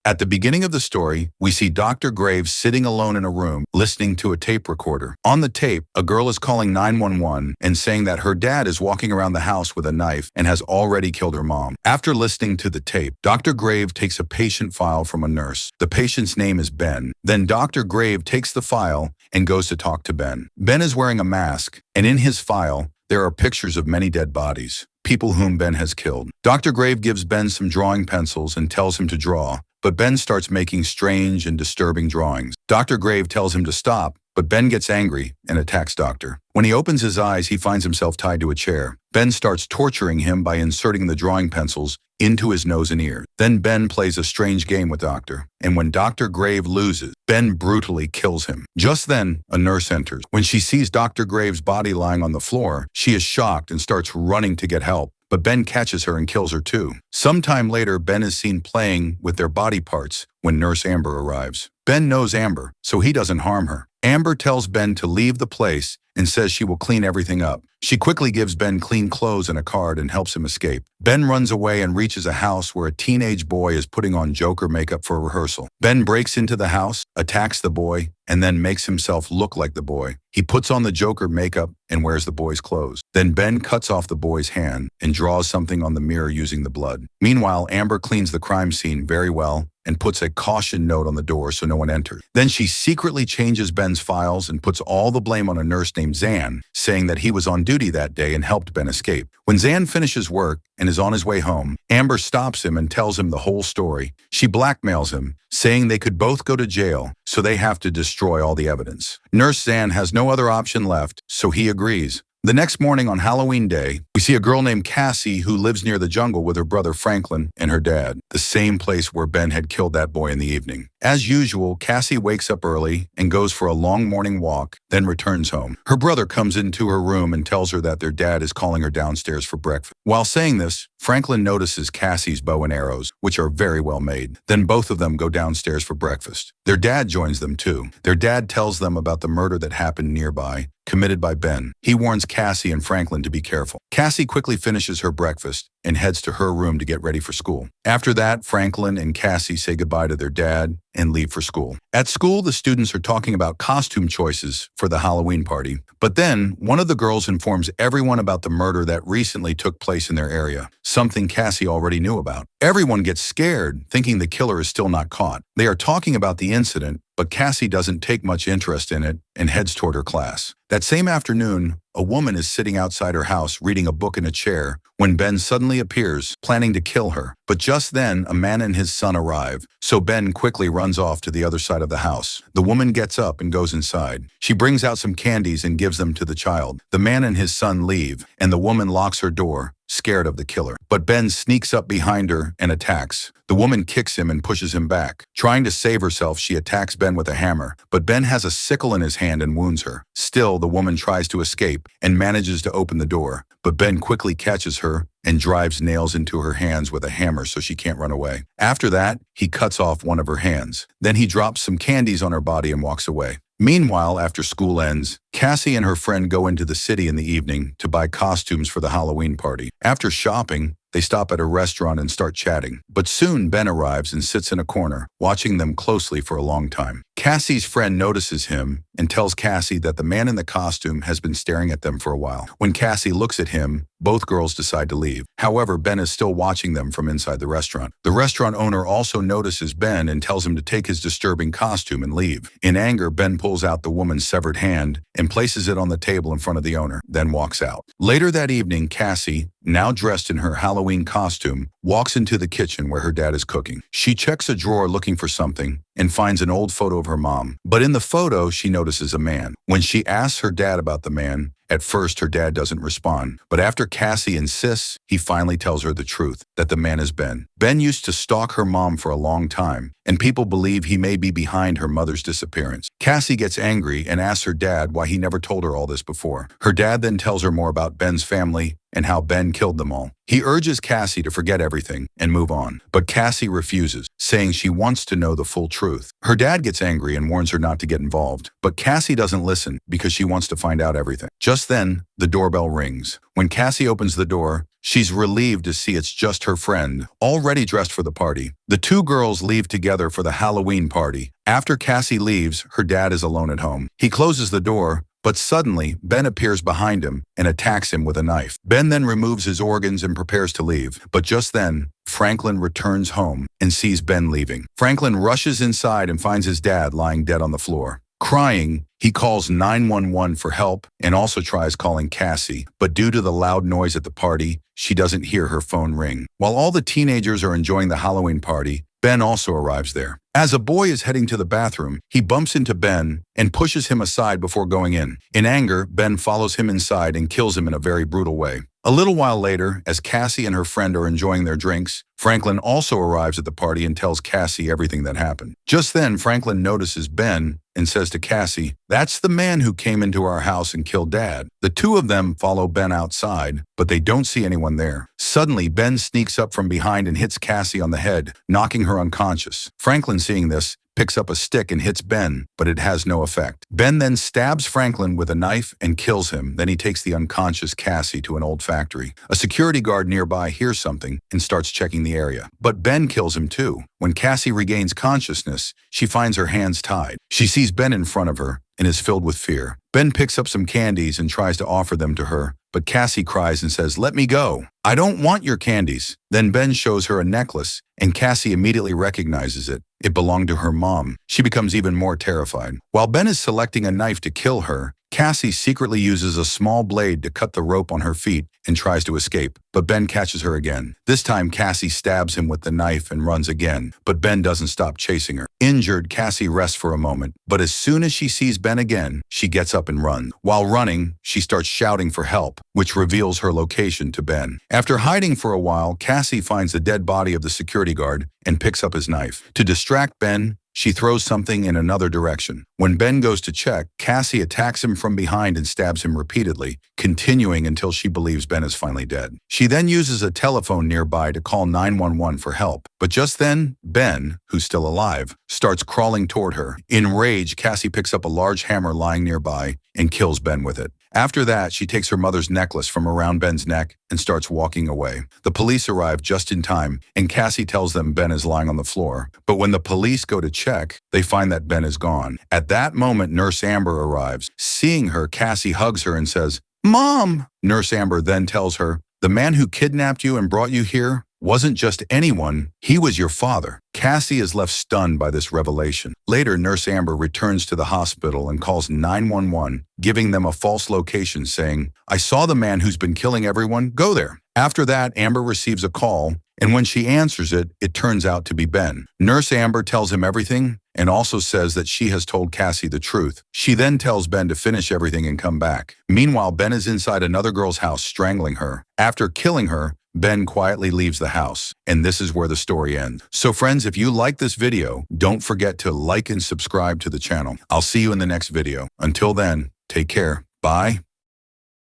At the beginning of the story, we see Dr. Graves sitting alone in a room, listening to a tape recorder. On the tape, a girl is calling 911 and saying that her dad is walking around the house with a knife and has already killed her mom. After listening to the tape, Dr. Graves takes a patient file from a nurse. The patient's name is Ben. Then Dr. Graves takes the file and goes to talk to Ben. Ben is wearing a mask, and in his file, there are pictures of many dead bodies, people whom Ben has killed. Dr. Graves gives Ben some drawing pencils and tells him to draw, but Ben starts making strange and disturbing drawings. Dr. Graves tells him to stop, but Ben gets angry and attacks Doctor. When he opens his eyes, he finds himself tied to a chair. Ben starts torturing him by inserting the drawing pencils into his nose and ear. Then Ben plays a strange game with Doctor, and when Dr. Graves loses, Ben brutally kills him. Just then, a nurse enters. When she sees Dr. Graves' body lying on the floor, she is shocked and starts running to get help. But Ben catches her and kills her too. Sometime later, Ben is seen playing with their body parts when Nurse Amber arrives. Ben knows Amber, so he doesn't harm her. Amber tells Ben to leave the place and says she will clean everything up. She quickly gives Ben clean clothes and a card and helps him escape. Ben runs away and reaches a house where a teenage boy is putting on Joker makeup for a rehearsal. Ben breaks into the house, attacks the boy, and then makes himself look like the boy. He puts on the Joker makeup and wears the boy's clothes. Then Ben cuts off the boy's hand and draws something on the mirror using the blood. Meanwhile, Amber cleans the crime scene very well and puts a caution note on the door so no one enters. Then she secretly changes Ben's files and puts all the blame on a nurse named Zan, saying that he was on duty that day and helped Ben escape. When Zan finishes work and is on his way home, Amber stops him and tells him the whole story. She blackmails him, saying they could both go to jail, so they have to destroy all the evidence. Nurse Zan has no other option left, so he agrees. The next morning on Halloween Day, we see a girl named Cassie who lives near the jungle with her brother Franklin and her dad, the same place where Ben had killed that boy in the evening. As usual, Cassie wakes up early and goes for a long morning walk, then returns home. Her brother comes into her room and tells her that their dad is calling her downstairs for breakfast. While saying this, Franklin notices Cassie's bow and arrows, which are very well made. Then both of them go downstairs for breakfast. Their dad joins them too. Their dad tells them about the murder that happened nearby, committed by Ben. He warns Cassie and Franklin to be careful. Cassie quickly finishes her breakfast and heads to her room to get ready for school. After that, Franklin and Cassie say goodbye to their dad and leave for school. At school, the students are talking about costume choices for the Halloween party. But then, one of the girls informs everyone about the murder that recently took place in their area, something Cassie already knew about. Everyone gets scared, thinking the killer is still not caught. They are talking about the incident, but Cassie doesn't take much interest in it and heads toward her class. That same afternoon, a woman is sitting outside her house reading a book in a chair when Ben suddenly appears, planning to kill her. But just then, a man and his son arrive, so Ben quickly runs off to the other side of the house. The woman gets up and goes inside. She brings out some candies and gives them to the child. The man and his son leave, and the woman locks her door, scared of the killer. But Ben sneaks up behind her and attacks. The woman kicks him and pushes him back. Trying to save herself, she attacks Ben with a hammer, but Ben has a sickle in his hand and wounds her. Still, the woman tries to escape and manages to open the door, but Ben quickly catches her and drives nails into her hands with a hammer so she can't run away. After that, he cuts off one of her hands. Then he drops some candies on her body and walks away. Meanwhile, after school ends, Cassie and her friend go into the city in the evening to buy costumes for the Halloween party. After shopping, they stop at a restaurant and start chatting. But soon Ben arrives and sits in a corner, watching them closely for a long time. Cassie's friend notices him and tells Cassie that the man in the costume has been staring at them for a while. When Cassie looks at him, both girls decide to leave. However, Ben is still watching them from inside the restaurant. The restaurant owner also notices Ben and tells him to take his disturbing costume and leave. In anger, Ben pulls out the woman's severed hand and places it on the table in front of the owner, then walks out. Later that evening, Cassie, now dressed in her Halloween costume, walks into the kitchen where her dad is cooking. She checks a drawer looking for something and finds an old photo of her mom. But in the photo, she notices a man. When she asks her dad about the man, at first her dad doesn't respond. But after Cassie insists, he finally tells her the truth, that the man is Ben. Ben used to stalk her mom for a long time, and people believe he may be behind her mother's disappearance. Cassie gets angry and asks her dad why he never told her all this before. Her dad then tells her more about Ben's family and how Ben killed them all. He urges Cassie to forget everything and move on, but Cassie refuses, saying she wants to know the full truth. Her dad gets angry and warns her not to get involved, but Cassie doesn't listen because she wants to find out everything. Just then, the doorbell rings. When Cassie opens the door, She's relieved to see it's just her friend, already dressed for the party. The two girls leave together for the Halloween party. After Cassie leaves, her dad is alone at home. He closes the door, but suddenly, Ben appears behind him and attacks him with a knife. Ben then removes his organs and prepares to leave. But just then, Franklin returns home and sees Ben leaving. Franklin rushes inside and finds his dad lying dead on the floor. Crying, he calls 911 for help and also tries calling Cassie, but due to the loud noise at the party, she doesn't hear her phone ring. While all the teenagers are enjoying the Halloween party, Ben also arrives there. As a boy is heading to the bathroom, he bumps into Ben and pushes him aside before going in. In anger, Ben follows him inside and kills him in a very brutal way. A little while later, as Cassie and her friend are enjoying their drinks, Franklin also arrives at the party and tells Cassie everything that happened. Just then, Franklin notices Ben and says to Cassie, "That's the man who came into our house and killed Dad." The two of them follow Ben outside, but they don't see anyone there. Suddenly, Ben sneaks up from behind and hits Cassie on the head, knocking her unconscious. Franklin, seeing this, picks up a stick and hits Ben, but it has no effect. Ben then stabs Franklin with a knife and kills him. Then he takes the unconscious Cassie to an old factory. A security guard nearby hears something and starts checking the area. But Ben kills him too. When Cassie regains consciousness, she finds her hands tied. She sees Ben in front of her and is filled with fear. Ben picks up some candies and tries to offer them to her, but Cassie cries and says, "Let me go. I don't want your candies." Then Ben shows her a necklace, and Cassie immediately recognizes it. It belonged to her mom. She becomes even more terrified. While Ben is selecting a knife to kill her, Cassie secretly uses a small blade to cut the rope on her feet and tries to escape, but Ben catches her again. This time, Cassie stabs him with the knife and runs again, but Ben doesn't stop chasing her. Injured, Cassie rests for a moment, but as soon as she sees Ben again, she gets up and runs. While running, she starts shouting for help, which reveals her location to Ben. After hiding for a while, Cassie finds the dead body of the security guard and picks up his knife. To distract Ben, she throws something in another direction. When Ben goes to check, Cassie attacks him from behind and stabs him repeatedly, continuing until she believes Ben is finally dead. She then uses a telephone nearby to call 911 for help. But just then, Ben, who's still alive, starts crawling toward her. In rage, Cassie picks up a large hammer lying nearby and kills Ben with it. After that, she takes her mother's necklace from around Ben's neck and starts walking away. The police arrive just in time, and Cassie tells them Ben is lying on the floor. But when the police go to check, they find that Ben is gone. At that moment, Nurse Amber arrives. Seeing her, Cassie hugs her and says, "Mom!" Nurse Amber then tells her, "The man who kidnapped you and brought you here wasn't just anyone, he was your father." Cassie is left stunned by this revelation. Later, Nurse Amber returns to the hospital and calls 911, giving them a false location saying, "I saw the man who's been killing everyone, go there." After that, Amber receives a call, and when she answers it, it turns out to be Ben. Nurse Amber tells him everything and also says that she has told Cassie the truth. She then tells Ben to finish everything and come back. Meanwhile, Ben is inside another girl's house strangling her. After killing her, Ben quietly leaves the house, and this is where the story ends. So friends, if you like this video, don't forget to like and subscribe to the channel. I'll see you in the next video. Until then, take care. Bye.